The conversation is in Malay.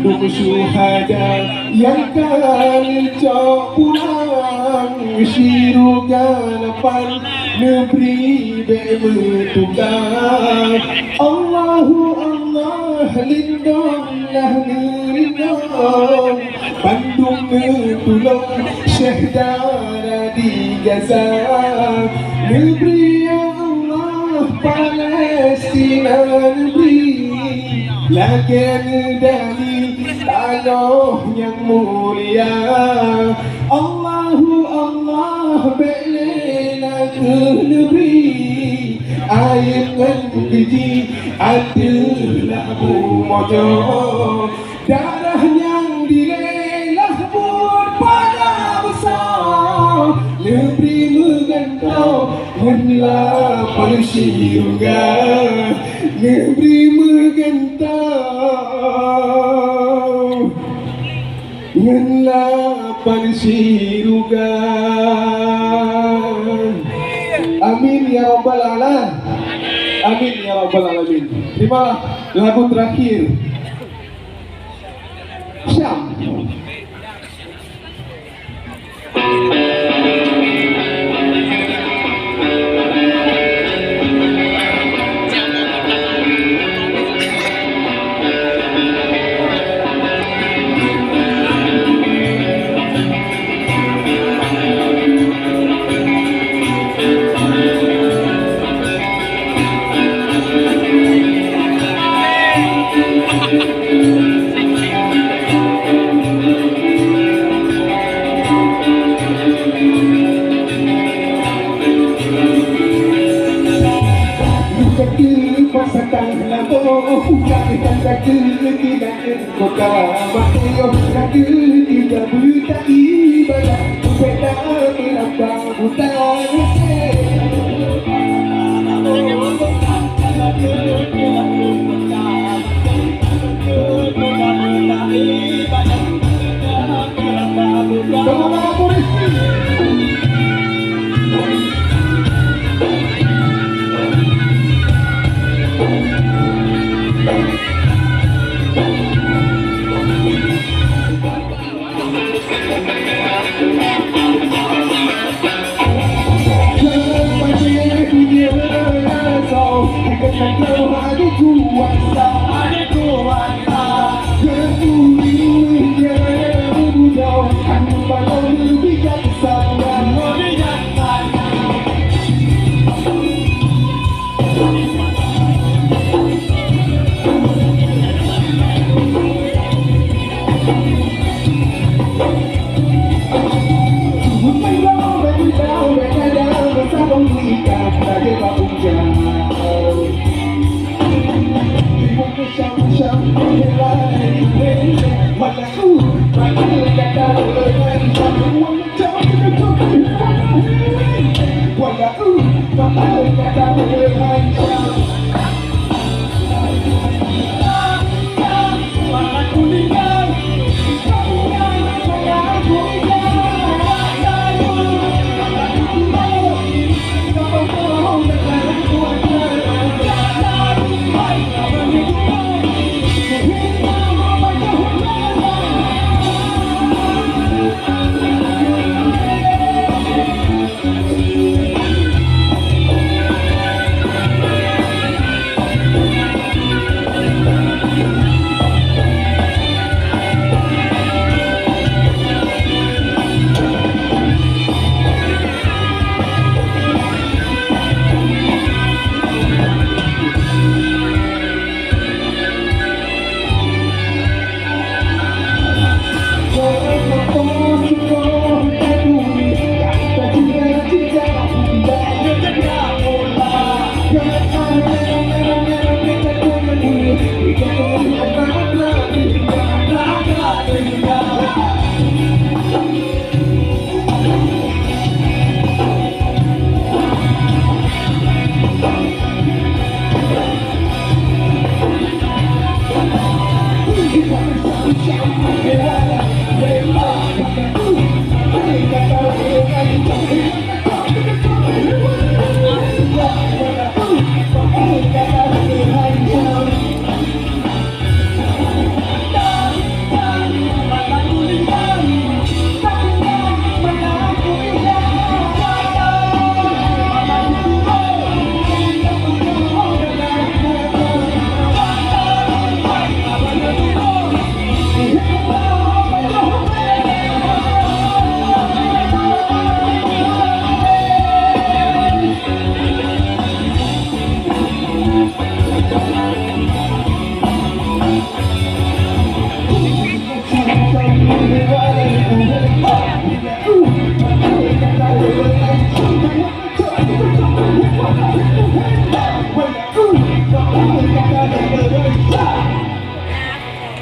Untuk syuhada yang tercok pulang Syirukan pan negeri bertukar. Allahu Allah lindunglah lindung Bandung metulung syahdara di Gaza. Negeri ya Allah Palestina negeri Lagian dari tanah yang mulia. Allahu Allah bela ke negeri air keji adalah bumojo. Darah yang dilelah pun pada besar. Negeri megantau henlah persyurga. Negeri megantau henlah persyurga. Amin ya rabbal alamin. Amin ya rabbal alamin. Terimalah lagu terakhir Syam.